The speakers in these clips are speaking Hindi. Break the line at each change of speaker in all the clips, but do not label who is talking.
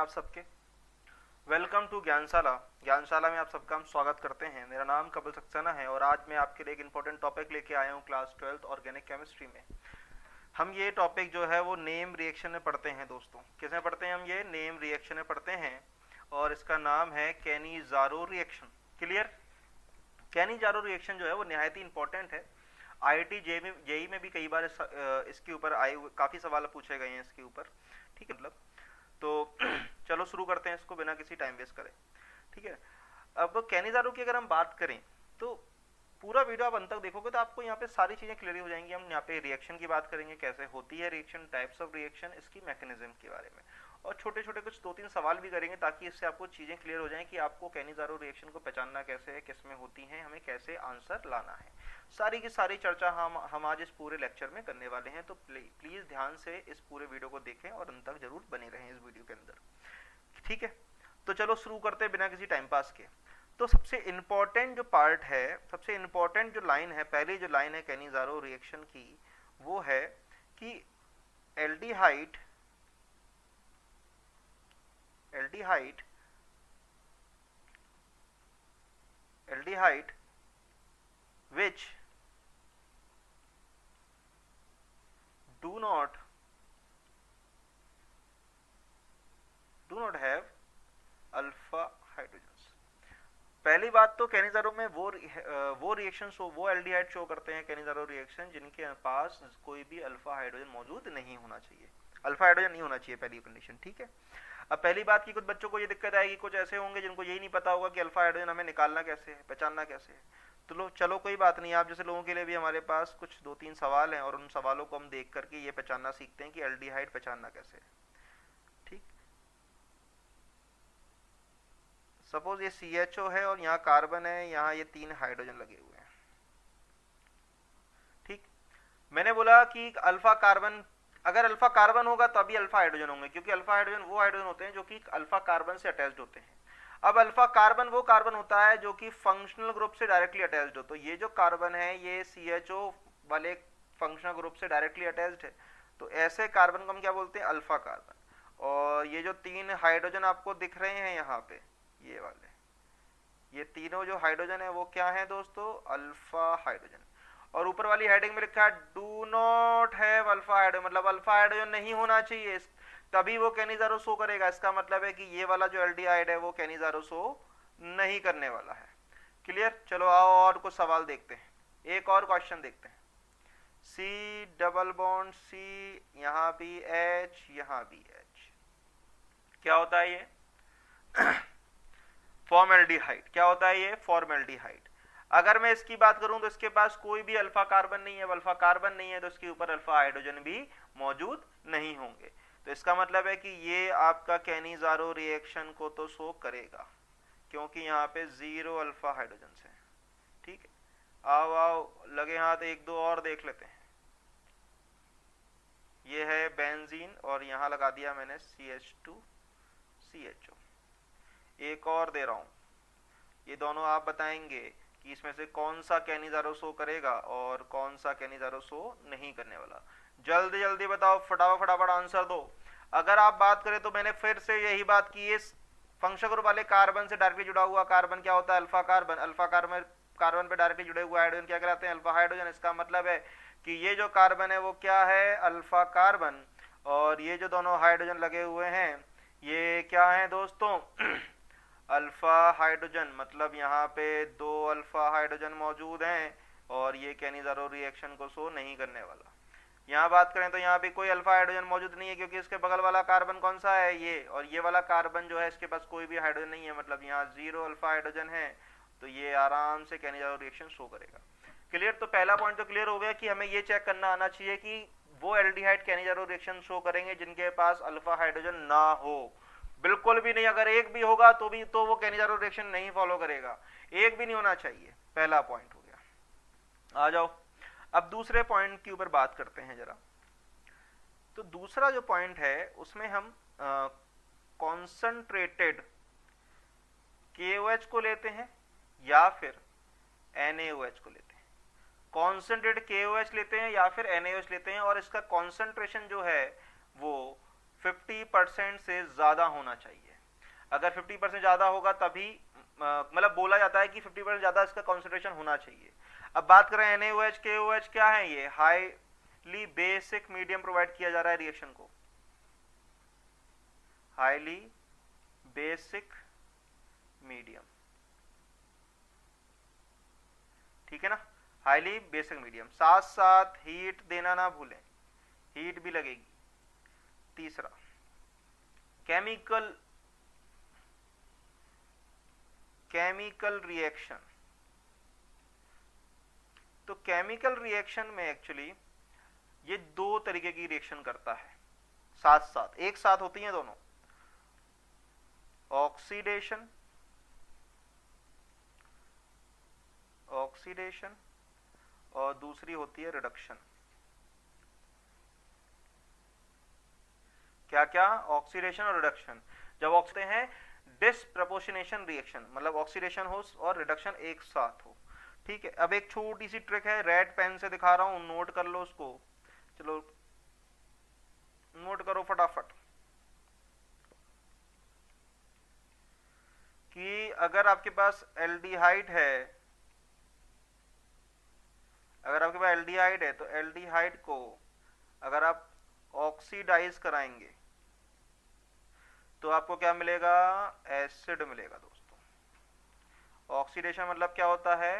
आप सबके। वेलकम टू ज्ञानशाला। ज्ञानशाला में आप सबका हम स्वागत करते हैं। मेरा नाम कपिल सक्सेना है और आज मैं आपके लिए एक इम्पोर्टेंट टॉपिक लेके आया हूँ क्लास 12th ऑर्गेनिक केमिस्ट्री में। हम ये टॉपिक जो है वो नेम रिएक्शन में पढ़ते हैं दोस्तों। किस में पढ़ते हैं हम? ये नेम रिएक्शन में पढ़ते हैं और इसका नाम है Cannizzaro reaction. Clear? Cannizzaro reaction जो है वो निहायत ही इंपॉर्टेंट है। आईआईटी जेई में भी कई बार इसके ऊपर आए हुए काफ़ी सवाल पूछे गए हैं इसके ऊपर। ठीक है, मतलब तो चलो शुरू करते हैं इसको बिना किसी टाइम वेस्ट करें। ठीक है, अब कैनिज़ारो की अगर हम बात करें तो पूरा वीडियो आप अंत तक देखोगे तो आपको यहाँ पे सारी चीज़ें क्लियर हो जाएंगी। हम यहाँ पे रिएक्शन की बात करेंगे, कैसे होती है रिएक्शन, टाइप्स ऑफ रिएक्शन, इसकी मैकेनिज्म के बारे में, और छोटे छोटे कुछ 2-3 सवाल भी करेंगे ताकि इससे आपको चीज़ें क्लियर हो जाएं कि आपको कैनिज़ारो रिएक्शन को पहचानना कैसे है, किस में होती हैं, हमें कैसे आंसर लाना है। सारी की सारी चर्चा हम आज इस पूरे लेक्चर में करने वाले हैं। तो प्लीज़ ध्यान से इस पूरे वीडियो को देखें और अंत तक जरूर बने रहें इस वीडियो के अंदर। ठीक है, तो चलो शुरू करते हैं बिना किसी टाइम पास के। तो सबसे इम्पोर्टेंट जो पार्ट है, सबसे इम्पोर्टेंट जो लाइन है, पहली जो लाइन है कैनिज़ारो रिएक्शन की, वो है कि aldehyde aldehyde aldehyde which do not have alpha hydrogens. पहली बात तो कैनिज़ारो में वो रिएक्शन शो, वो एल्डिहाइड शो करते हैं कैनिज़ारो रिएक्शन जिनके पास कोई भी अल्फा हाइड्रोजन मौजूद नहीं होना चाहिए, अल्फा हाइड्रोजन नहीं होना चाहिए, पहली कंडीशन। ठीक है, अब पहली बात की कुछ बच्चों को ये दिक्कत आएगी, कुछ ऐसे होंगे जिनको यही नहीं पता होगा कि अल्फा हाइड्रोजन हमें निकालना कैसे है, पहचानना कैसे है। तो चलो कोई बात नहीं, आप जैसे लोगों के लिए भी हमारे पास कुछ 2-3 सवाल हैं और उन सवालों को हम देख करके ये पहचानना सीखते हैं कि एल्डिहाइड पहचानना कैसे है। ठीक, सपोज ये CHO है और यहाँ कार्बन है, यहाँ ये 3 हाइड्रोजन लगे हुए हैं। ठीक, मैंने बोला कि अल्फा कार्बन, अगर अल्फा कार्बन होगा तभी अल्फा हाइड्रोजन होंगे, क्योंकि अल्फा हाइड्रोजन वो हाइड्रोजन होते हैं जो कि अल्फा कार्बन से अटैच्ड होते हैं। अब अल्फा कार्बन वो कार्बन होता है जो कि फंक्शनल ग्रुप से डायरेक्टली अटैच्ड हो। तो ये जो कार्बन है ये CHO वाले फंक्शनल ग्रुप से डायरेक्टली अटैच्ड है, तो ऐसे कार्बन को हम क्या बोलते हैं? Alpha carbon. और ये जो 3 हाइड्रोजन आपको दिख रहे हैं यहाँ पे, ये वाले, ये तीनों जो हाइड्रोजन है वो क्या है दोस्तों? Alpha hydrogen. और ऊपर वाली हेडिंग में लिखा है do not have alpha hydrogen, मतलब अल्फा हाइड्रोजन नहीं होना चाहिए, तभी वो कैनिज़ारो शो करेगा। इसका मतलब है कि ये वाला जो एल्डिहाइड है वो कैनिज़ारो शो नहीं करने वाला है। क्लियर? चलो आओ और कुछ सवाल देखते हैं, एक और क्वेश्चन देखते हैं। C डबल बॉन्ड C, यहाँ भी H, यहाँ भी H, क्या होता है ये? फॉर्मेल्डिहाइड। क्या होता है ये? फॉर्मेल्डिहाइड। अगर मैं इसकी बात करूं तो इसके पास कोई भी अल्फा कार्बन नहीं है, अल्फा कार्बन नहीं है तो इसके ऊपर अल्फा हाइड्रोजन भी मौजूद नहीं होंगे। तो इसका मतलब है कि ये आपका कैनिज़ारो रिएक्शन को तो शो करेगा, क्योंकि यहाँ पे 0 अल्फा हाइड्रोजन है। ठीक है, आओ आओ लगे हाथ, एक दो और देख लेते हैं। ये है बेंजीन और यहाँ लगा दिया मैंने CH2 CHO। एक और दे रहा हूँ, ये दोनों आप बताएंगे कि इसमें से कौन सा कैनिज़ारो शो करेगा और कौन सा कैनिज़ारो शो नहीं करने वाला। जल्दी जल्दी बताओ, फटाफट आंसर दो। अगर आप बात करें तो मैंने फिर से यही बात की, इस फंक्शन ग्रुप वाले कार्बन से डायरेक्टली जुड़ा हुआ कार्बन क्या होता है? Alpha carbon. अल्फा कार्बन पे डायरेक्टली जुड़े हुए हाइड्रोजन क्या कहलाते हैं? Alpha hydrogen. इसका मतलब है कि ये जो कार्बन है वो क्या है? Alpha carbon. और ये जो दोनों हाइड्रोजन लगे हुए हैं ये क्या है दोस्तों? Alpha hydrogen. मतलब यहाँ पे 2 अल्फा हाइड्रोजन मौजूद हैं और ये कैनिज़ारो रिएक्शन को शो नहीं करने वाला। यहाँ बात करें तो यहाँ भी कोई अल्फा हाइड्रोजन मौजूद नहीं है, क्योंकि इसके बगल वाला कार्बन कौन सा है? ये। और ये वाला कार्बन जो है इसके पास कोई भी हाइड्रोजन नहीं है, मतलब यहाँ 0 अल्फा हाइड्रोजन है, तो ये आराम से कैनिज़ारो रिएक्शन शो करेगा। क्लियर? तो पहला पॉइंट तो क्लियर हो गया कि हमें ये चेक करना आना चाहिए कि वो एल्डिहाइड कैनिज़ारो रिएक्शन शो करेंगे जिनके पास अल्फा हाइड्रोजन ना हो। बिल्कुल भी नहीं, अगर एक भी होगा तो वो कैनिज़ारो रिएक्शन नहीं फॉलो करेगा, एक भी नहीं होना चाहिए। पहला पॉइंट हो गया। आ जाओ अब दूसरे पॉइंट के ऊपर बात करते हैं जरा। तो दूसरा जो पॉइंट है उसमें हम कॉन्संट्रेटेड KOH को लेते हैं या फिर NaOH को लेते हैं। कॉन्संट्रेटेड KOH लेते हैं या फिर NaOH लेते हैं, और इसका कॉन्सेंट्रेशन जो है वो 50% से ज़्यादा होना चाहिए। अगर 50% ज़्यादा होगा तभी मतलब बोला जाता है कि 50% ज़्यादा इसका कॉन्सेंट्रेशन होना चाहिए। अब बात करें NaOH KOH, क्या है ये? हाईली बेसिक मीडियम प्रोवाइड किया जा रहा है रिएक्शन को, हाईली बेसिक मीडियम, ठीक है ना, हाईली बेसिक मीडियम। साथ साथ हीट देना ना भूलें, हीट भी लगेगी। तीसरा केमिकल रिएक्शन। तो केमिकल रिएक्शन में एक्चुअली ये दो तरीके की रिएक्शन करता है, साथ साथ एक साथ होती हैं दोनों, ऑक्सीडेशन और दूसरी होती है रिडक्शन। क्या क्या? ऑक्सीडेशन और रिडक्शन। जब ऑक्सीडेशन है डिसप्रपोर्शनेशन रिएक्शन, मतलब ऑक्सीडेशन हो और रिडक्शन एक साथ हो, ठीक है। अब एक छोटी सी ट्रिक है, रेड पेन से दिखा रहा हूं, नोट कर लो उसको। चलो नोट करो फटाफट कि अगर आपके पास एल्डिहाइड है, तो एल्डिहाइड को अगर आप ऑक्सीडाइज कराएंगे तो आपको क्या मिलेगा? एसिड मिलेगा दोस्तों। ऑक्सीडेशन मतलब क्या होता है?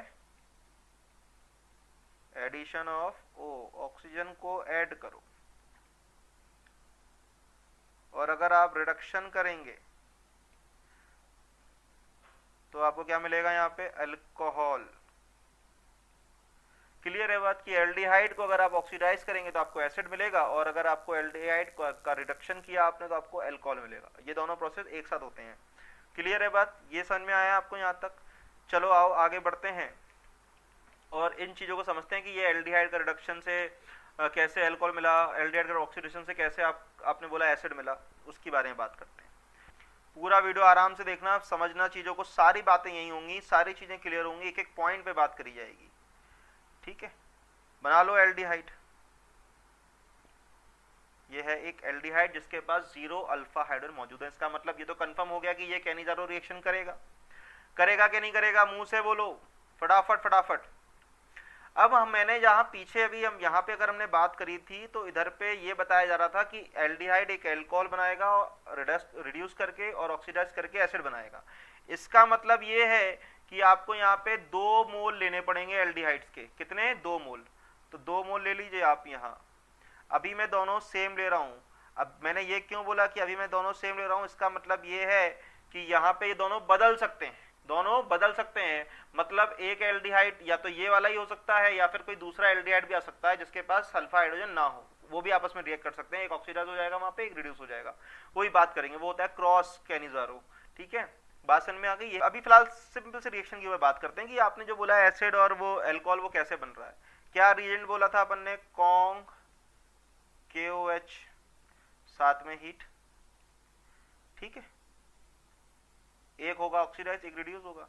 एडिशन ऑफ O, ऑक्सीजन को ऐड करो। और अगर आप रिडक्शन करेंगे तो आपको क्या मिलेगा? यहाँ पे अल्कोहल। क्लियर है बात? कि एल्डिहाइड को अगर आप ऑक्सीडाइज करेंगे तो आपको एसिड मिलेगा, और अगर आपको एल्डिहाइड का रिडक्शन किया आपने तो आपको अल्कोहल मिलेगा। ये दोनों प्रोसेस एक साथ होते हैं। क्लियर है बात? ये समझ में आया आपको यहाँ तक? चलो आओ आगे बढ़ते हैं और इन चीज़ों को समझते हैं कि ये एल्डिहाइड का रिडक्शन से कैसे अल्कोहल मिला, एल्डिहाइड का ऑक्सीडेशन से कैसे आपने बोला एसिड मिला, उसकी बारे में बात करते हैं। पूरा वीडियो आराम से देखना, समझना चीज़ों को, सारी बातें यही होंगी, सारी चीज़ें क्लियर होंगी, एक एक पॉइंट पे बात करी जाएगी, ठीक है। बना लो एल्डिहाइड। ये है एक एल्डिहाइड जिसके पास 0 अल्फा हाइड्रोजन मौजूद है। इसका मतलब ये तो कंफर्म हो गया कि ये कैनिजारो रिएक्शन करेगा। करेगा कि नहीं करेगा? मुंह से बोलो फटाफट फटाफट। अब मैंने जहाँ पीछे अभी हम यहाँ पे अगर हमने बात करी थी तो इधर पे ये बताया जा रहा था कि एल्डिहाइड एक अल्कोहल बनाएगा रिड्यूस करके और ऑक्सीडाइज करके एसिड बनाएगा। इसका मतलब ये है कि आपको यहाँ पे 2 मोल लेने पड़ेंगे एल्डिहाइड्स के। कितने? 2 मोल। तो 2 मोल ले लीजिए आप यहाँ। अभी मैं दोनों सेम ले रहा हूँ। अब मैंने ये क्यों बोला कि अभी मैं दोनों सेम ले रहा हूँ? इसका मतलब ये है कि यहाँ पे ये दोनों बदल सकते हैं, दोनों बदल सकते हैं। मतलब एक एल्डिहाइड या तो ये वाला ही हो सकता है या फिर कोई दूसरा एल्डिहाइड भी आ सकता है जिसके पास सल्फा हाइड्रोजन ना हो, वो भी आपस में रिएक्ट कर सकते हैं। एक ऑक्सीडाइज हो जाएगा वहां पे, एक रिड्यूस हो जाएगा। वही बात करेंगे, वो होता है क्रॉस कैनिजारो, ठीक है। बात समझ में आ गई है? अभी फिलहाल सिंपल से रिएक्शन की बात करते हैं कि आपने जो बोला एसिड और वो अल्कोहल वो कैसे बन रहा है। क्या रिएजेंट बोला था अपन ने? कॉन्ग KOH, साथ में हीट, ठीक है। एक होगा ऑक्सीडाइज, एक रिड्यूस होगा,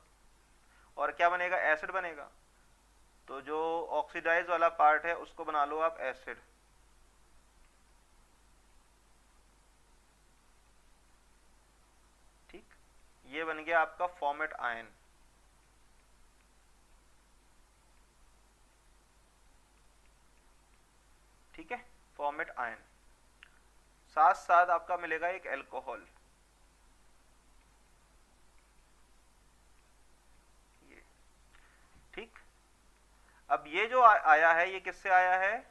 और क्या बनेगा? एसिड बनेगा। तो जो ऑक्सीडाइज वाला पार्ट है उसको बना लो आप एसिड, ठीक। ये बन गया आपका फॉर्मेट आयन, ठीक है, फॉर्मेट आयन। साथ साथ आपका मिलेगा एक अल्कोहल, ये, ठीक। अब ये जो आया है ये किससे आया है?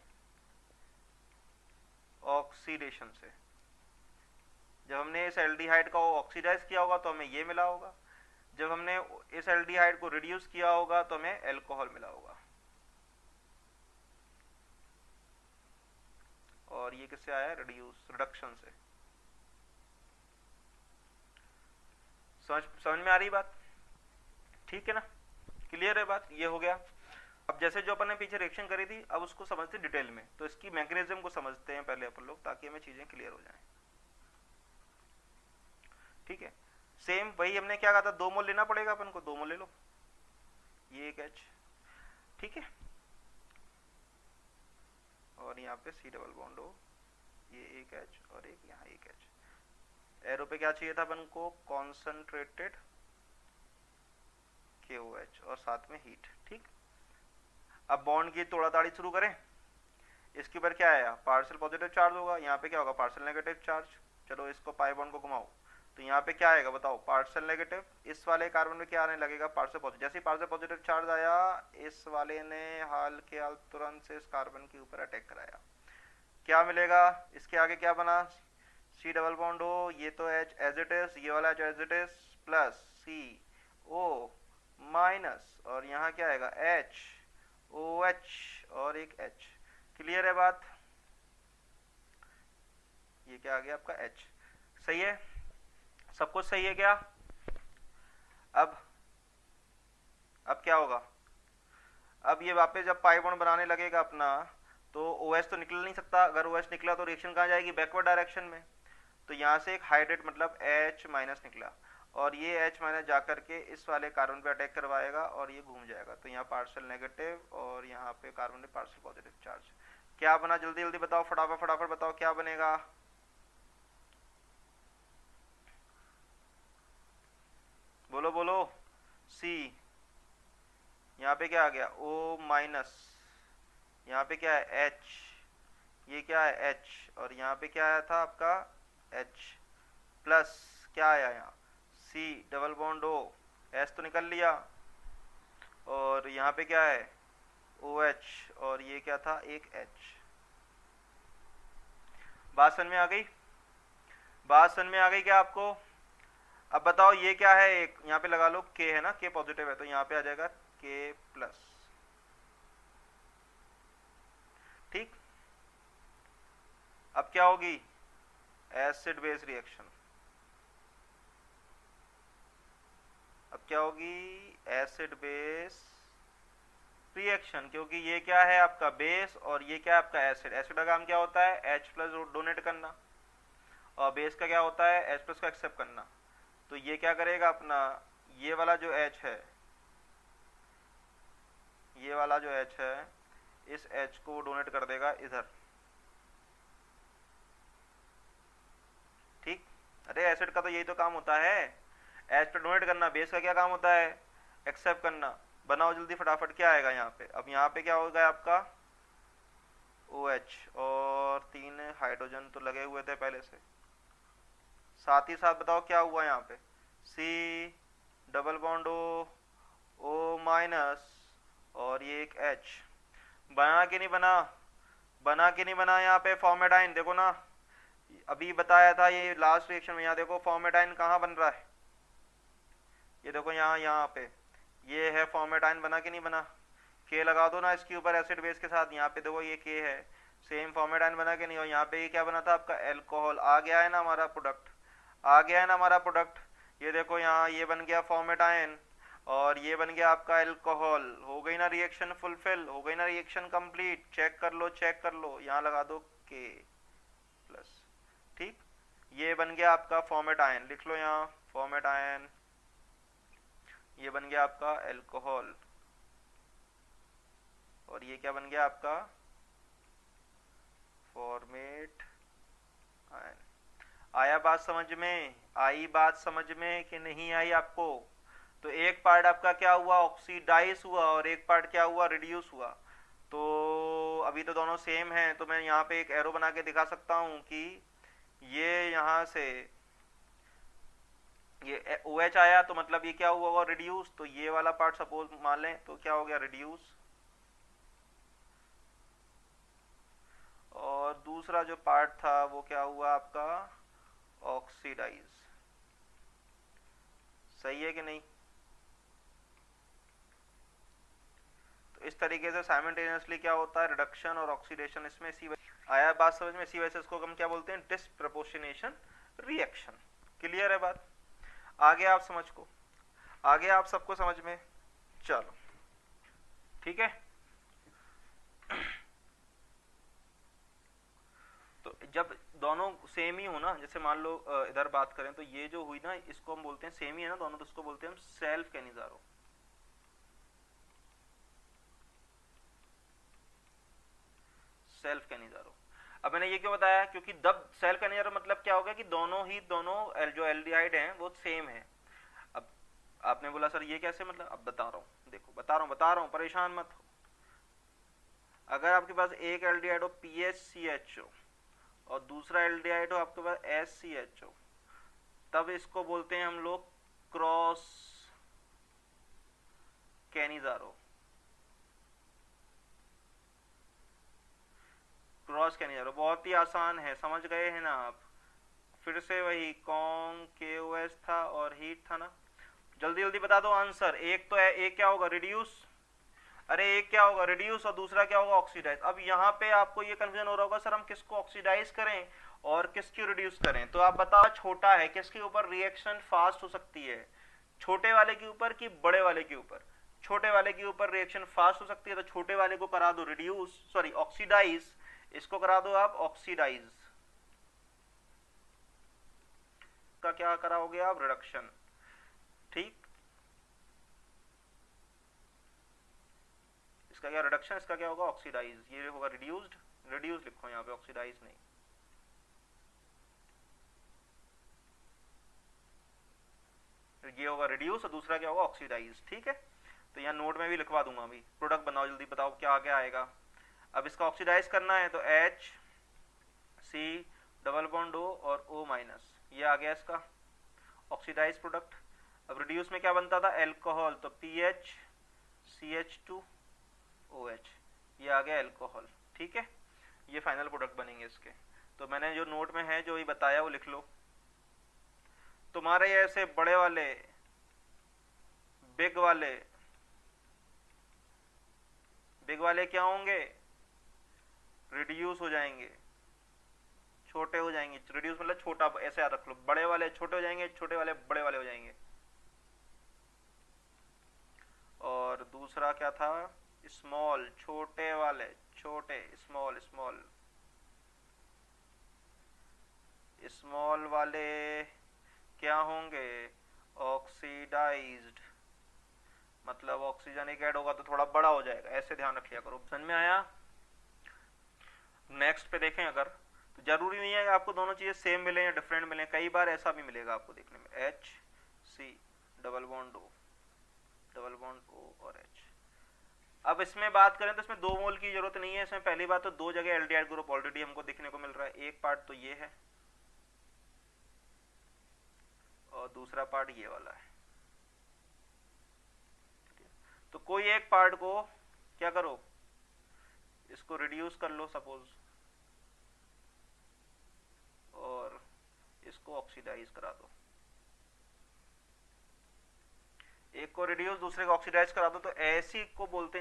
ऑक्सीडेशन से। जब हमने इस एल्डिहाइड का ऑक्सीडाइज किया होगा तो हमें ये मिला होगा, जब हमने इस एल्डिहाइड को रिड्यूस किया होगा तो हमें अल्कोहल मिला होगा। और ये किससे आया? रिडक्शन से। समझ में आ रही बात? ठीक है ना, क्लियर है बात? ये हो गया। अब जैसे जो अपन ने पीछे रिएक्शन करी थी अब उसको समझते डिटेल में, तो इसकी मैकेनिज्म को समझते हैं पहले अपन लोग ताकि हमें चीजें क्लियर हो जाएं, ठीक है। सेम वही हमने क्या कहा था, 2 मोल लेना पड़ेगा अपन को, 2 मोल ले लो, ये एक H, ठीक है, और यहाँ पे C डबल बॉन्ड O, ये एक H और एक यहाँ एक H। एरो पे क्या चाहिए था अपन को, कॉन्सेंट्रेटेड KOH और साथ में हीट। ठीक, अब बॉन्ड की तोड़ा ताड़ी शुरू करें। इसके ऊपर क्या आया, पार्शियल पॉजिटिव चार्ज होगा, यहाँ पे क्या होगा, पार्शियल नेगेटिव चार्ज। चलो इसको पाई बॉन्ड को घुमाओ, तो यहाँ पे क्या आएगा बताओ, पार्शियल नेगेटिव। इस वाले कार्बन में क्या आने लगेगा, पार्शियल पॉजिटिव। जैसे ही पार्शियल पॉजिटिव चार्ज आया, इस वाले ने हाल के हाल तुरंत से इस कार्बन के ऊपर अटैक कराया। क्या मिलेगा, इसके आगे क्या बना, सी डबल बॉन्ड हो, ये तो H एज इट इज, ये वाला H as it is, plus CO minus, और यहाँ क्या आएगा HOH और एक H। क्लियर है बात, ये क्या आ गया आपका H। सही है, सब कुछ सही है क्या। अब क्या होगा, अब ये वापस जब पाई बॉन्ड बनाने लगेगा अपना, तो OH तो निकल नहीं सकता। अगर OH निकला तो रिएक्शन कहाँ जाएगी, बैकवर्ड डायरेक्शन में। तो यहाँ से एक हाइड्रेट मतलब H माइनस निकला, और ये H माइनस जाकर के इस वाले कार्बन पे अटैक करवाएगा और ये घूम जाएगा। तो यहाँ पार्शियल नेगेटिव और यहाँ पे कार्बन पे पार्शियल पॉजिटिव चार्ज। क्या बना, जल्दी जल्दी बताओ, फटाफट फटाफट बताओ क्या बनेगा। बोलो बोलो, C, यहाँ पे क्या आ गया O माइनस, यहाँ पे क्या है H, ये क्या है H, और यहाँ पे क्या आया था आपका H प्लस, क्या आया यहाँ C double bond O, H तो निकल लिया, और यहाँ पे क्या है OH, और ये क्या था एक H। बात समझ में आ गई, बात समझ में आ गई क्या आपको। अब बताओ ये क्या है, एक यहाँ पे लगा लो K है ना, K पॉजिटिव है, तो यहाँ पे आ जाएगा K प्लस। ठीक, अब क्या होगी, एसिड बेस रिएक्शन। अब क्या होगी, एसिड बेस रिएक्शन, क्योंकि ये क्या है आपका बेस और ये क्या है आपका एसिड। एसिड का काम क्या होता है, H प्लस डोनेट करना, और बेस का क्या होता है, H प्लस को एक्सेप्ट करना। तो ये क्या करेगा अपना, ये वाला जो H है, ये वाला जो H है, इस H को डोनेट कर देगा इधर। ठीक, अरे एसिड का तो यही तो काम होता है, H पे डोनेट करना। बेस का क्या काम होता है, एक्सेप्ट करना। बनाओ जल्दी फटाफट, क्या आएगा यहाँ पे। अब यहाँ पे क्या होगा आपका OH, और 3 हाइड्रोजन तो लगे हुए थे पहले से। साथ ही साथ बताओ क्या हुआ यहाँ पे, C double bond O minus, और ये एक H। बना कि नहीं बना, बना कि नहीं बना, यहाँ पे फॉर्मेटाइन देखो ना, अभी बताया था ये लास्ट रिएक्शन में। यहाँ देखो फॉर्मेटाइन कहाँ बन रहा है, ये देखो यहाँ, यहाँ पे ये है फॉर्मेटाइन। बना कि नहीं बना, K लगा दो ना इसके ऊपर एसिड बेस के साथ। यहाँ पे देखो ये K है, सेम फॉर्मेटाइन बना कि नहीं। और यहाँ पे ये क्या बना था आपका एल्कोहल। आ गया है ना हमारा प्रोडक्ट, आ गया है ना हमारा प्रोडक्ट। ये देखो यहाँ ये बन गया फॉर्मेटाइन, और ये बन गया आपका एल्कोहल। हो गई ना रिएक्शन फुलफिल, हो गई ना रिएक्शन कंप्लीट। चेक कर लो, चेक कर लो, यहाँ लगा दो K प्लस। ठीक, ये बन गया आपका फॉर्मेटाइन, लिख लो यहाँ फॉर्मेटाइन। ये बन गया आपका एल्कोहल, और ये क्या बन गया आपका फॉर्मेट आयन। आया बात समझ में, आई बात समझ में कि नहीं आई आपको। तो एक पार्ट आपका क्या हुआ, ऑक्सीडाइज हुआ, और एक पार्ट क्या हुआ, रिड्यूस हुआ। तो अभी तो दोनों सेम हैं, तो मैं यहाँ पे एक एरो बना के दिखा सकता हूँ कि ये यहाँ से ये OH आया, तो मतलब ये क्या हुआ होगा, रिड्यूस। तो ये वाला पार्ट सपोज मान लें, तो क्या हो गया रिड्यूस, और दूसरा जो पार्ट था वो क्या हुआ आपका ऑक्सीडाइज। सही है कि नहीं। तो इस तरीके से साइमल्टेनियसली क्या होता है, रिडक्शन और ऑक्सीडेशन। इसमें आया बात समझ में। इसी वजह से इसको हम क्या बोलते हैं, डिस्प्रपोर्शनेशन रिएक्शन। क्लियर है बात, आगे आप समझ को, आगे आप सबको समझ में। चलो ठीक है। तो जब दोनों सेम ही हो ना, जैसे मान लो इधर बात करें, तो ये जो हुई ना, इसको हम बोलते हैं सेम ही है ना दोनों, तो इसको बोलते हैं हम सेल्फ कैनिजारो। Self Cannizzaro. अब मैंने ये क्यों बताया, क्योंकि दब सेल्फ कैनिजारो मतलब क्या हो गया कि दोनों जो एल्डिहाइड हैं वो सेम है। अब आपने बोला सर ये कैसे, मतलब अब बता रहा हूँ, देखो बता रहा हूँ, परेशान मत हो। अगर आपके पास एक एल्डिहाइड हो PHCHO और दूसरा एल्डिहाइड हो आपके पास SCHO, तब इसको बोलते हैं हम लोग क्रॉस कैनिजारो। क्रॉस कैनिजारो बहुत ही आसान है, समझ गए हैं ना आप। फिर से वही कॉन्केवस था और हीट था ना। जल्दी जल्दी बता दो आंसर। एक तो है, एक क्या होगा, रिड्यूस। अरे एक क्या होगा, रिड्यूस, और दूसरा क्या होगा, ऑक्सीडाइज। अब यहाँ पे आपको ये कंफ्यूजन हो रहा होगा सर हम किसको ऑक्सीडाइज करें और किसकी रिड्यूस करें। तो आप बताओ छोटा है किसके ऊपर रिएक्शन फास्ट हो सकती है, छोटे वाले के ऊपर कि बड़े वाले के ऊपर। छोटे वाले के ऊपर रिएक्शन फास्ट हो सकती है तो छोटे वाले को करा दो रिड्यूस, सॉरी ऑक्सीडाइज, इसको करा दो आप ऑक्सीडाइज। का क्या कराओगे आप, रिडक्शन। ठीक, इसका क्या रिडक्शन, इसका क्या होगा ऑक्सीडाइज, ये होगा रिड्यूस्ड। रिड्यूस लिखो यहाँ पे, ऑक्सीडाइज नहीं। ये होगा रिड्यूस और दूसरा क्या होगा ऑक्सीडाइज। ठीक है, तो यहाँ नोट में भी लिखवा दूंगा अभी। प्रोडक्ट बनाओ जल्दी, बताओ क्या आगे आएगा। अब इसका ऑक्सीडाइज करना है तो HC डबल बॉन्ड O और O माइनस, ये आ गया इसका ऑक्सीडाइज प्रोडक्ट। अब रिड्यूस में क्या बनता था, एल्कोहल, तो PHCH2OH, ये आ गया एल्कोहल। ठीक है, ये फाइनल प्रोडक्ट बनेंगे इसके। तो मैंने जो नोट में है जो ही बताया वो लिख लो। तुम्हारे ऐसे बड़े वाले बिग वाले क्या होंगे, रिड्यूस हो जाएंगे, छोटे हो जाएंगे। रिड्यूस मतलब छोटा, ऐसे याद रख लो, बड़े वाले छोटे हो जाएंगे, छोटे वाले बड़े वाले हो जाएंगे। और दूसरा क्या था, स्मॉल, छोटे वाले छोटे, स्मॉल स्मॉल, स्मॉल वाले क्या होंगे, ऑक्सीडाइज्ड, मतलब ऑक्सीजन एक ऐड होगा तो थोड़ा बड़ा हो जाएगा, ऐसे ध्यान रखिए करो। समझ में आया। नेक्स्ट पे देखें, अगर तो जरूरी नहीं है कि आपको दोनों चीजें सेम मिले या डिफरेंट मिले, कई बार ऐसा भी मिलेगा आपको देखने में, HC डबल बॉन्ड O और H। अब इसमें बात करें तो इसमें 2 मोल की जरूरत नहीं है। इसमें पहली बात तो 2 जगह एल्डिहाइड ग्रुप ऑलरेडी हमको देखने को मिल रहा है, एक पार्ट तो ये है और दूसरा पार्ट ये वाला है। तो कोई एक पार्ट को क्या करो, इसको रिड्यूस कर लो सपोज, और इसको ऑक्सीडाइज करा दो। एक को रिड्यूस दूसरे को ऑक्सीडाइज करा दो, तो ऐसे को बोलते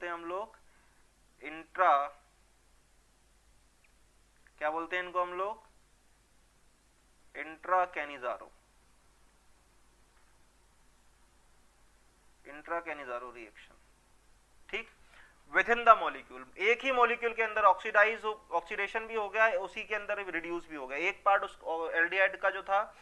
हैं हम लोग इंट्रा, क्या बोलते हैं इनको हम लोग, intra Cannizzaro, intra Cannizzaro reaction. ठीक, विद इन द मॉलिक्यूल, एक ही मॉलिक्यूल के अंदर ऑक्सीडेशन भी हो गया, उसी के अंदर रिड्यूस भी हो गया। एक पार्ट उस एल्डिहाइड का जो था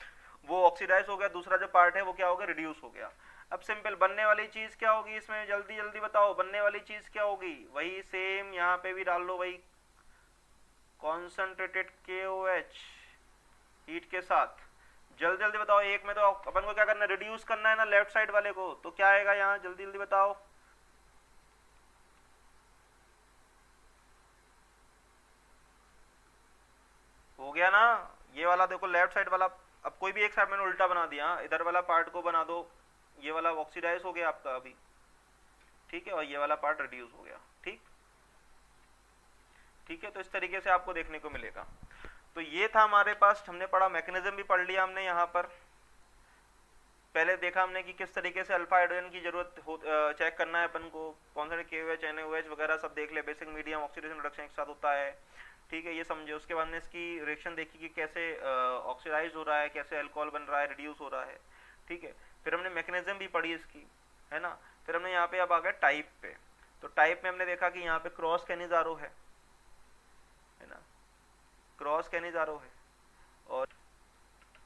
वो ऑक्सीडाइज हो गया, दूसरा जो पार्ट है वो क्या हो गया, रिड्यूस हो गया। अब सिंपल, बनने वाली चीज क्या होगी इसमें, जल्दी जल्दी बताओ, बनने वाली चीज क्या होगी, वही सेम यहाँ पे भी डाल लो, वही कॉन्सेंट्रेटेड KOH हीट के साथ। जल्दी जल्दी बताओ, एक में तो अपन को क्या करना है, रिड्यूस करना है ना लेफ्ट साइड वाले को, तो क्या आएगा यहाँ, जल्दी जल्दी बताओ। हो गया ना, ये वाला देखो लेफ्ट साइड वाला। अब कोई भी एक साइड मैंने उल्टा बना दिया, इधर वाला पार्ट को बना दो, ये वाला ऑक्सीडाइज हो गया आपका अभी। ठीक है, और ये वाला पार्ट रिड्यूस हो गया। ठीक, ठीक है, तो इस तरीके से आपको देखने को मिलेगा। तो ये था हमारे पास, हमने पढ़ा, मैकेनिज्म भी पढ़ लिया हमने यहाँ पर। पहले देखा हमने कि किस तरीके से अल्फा हाइड्रोजन की जरूरत हो, चेक करना है अपन को, कौन सा KOH NaOH वगैरह सब देख ले, बेसिक मीडियम ऑक्सीडेशन रिडक्शन एक साथ होता है। ठीक है, ये समझे। उसके बाद में इसकी रिएक्शन देखी कि कैसे ऑक्सीडाइज हो रहा है, कैसे अल्कोहल बन रहा है, रिड्यूस हो रहा है। ठीक है, फिर हमने मैकेनिज्म भी पढ़ी इसकी, है ना। फिर हमने यहाँ पे अब आ गए टाइप पे। तो टाइप में हमने देखा कि यहाँ पे क्रॉस कैनिजारो है ना, क्रॉस कैनिजारो है। और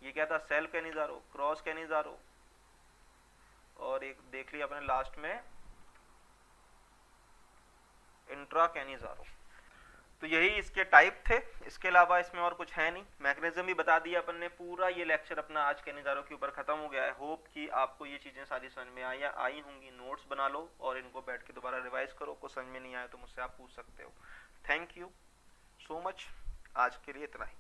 ये क्या था, सेल्फ कैनिजारो, क्रॉस कैनिजारो, और एक देख लिया अपने लास्ट में इंट्रा कैनिजारो। तो यही इसके टाइप थे, इसके अलावा इसमें और कुछ है नहीं। मैकेनिज्म भी बता दिया अपन ने। पूरा ये लेक्चर अपना आज के नज़ारों के ऊपर खत्म हो गया है। होप कि आपको ये चीज़ें सारी समझ में आई होंगी। नोट्स बना लो और इनको बैठ के दोबारा रिवाइज करो। कुछ समझ में नहीं आया तो मुझसे आप पूछ सकते हो। थैंक यू सो मच, आज के लिए इतना ही।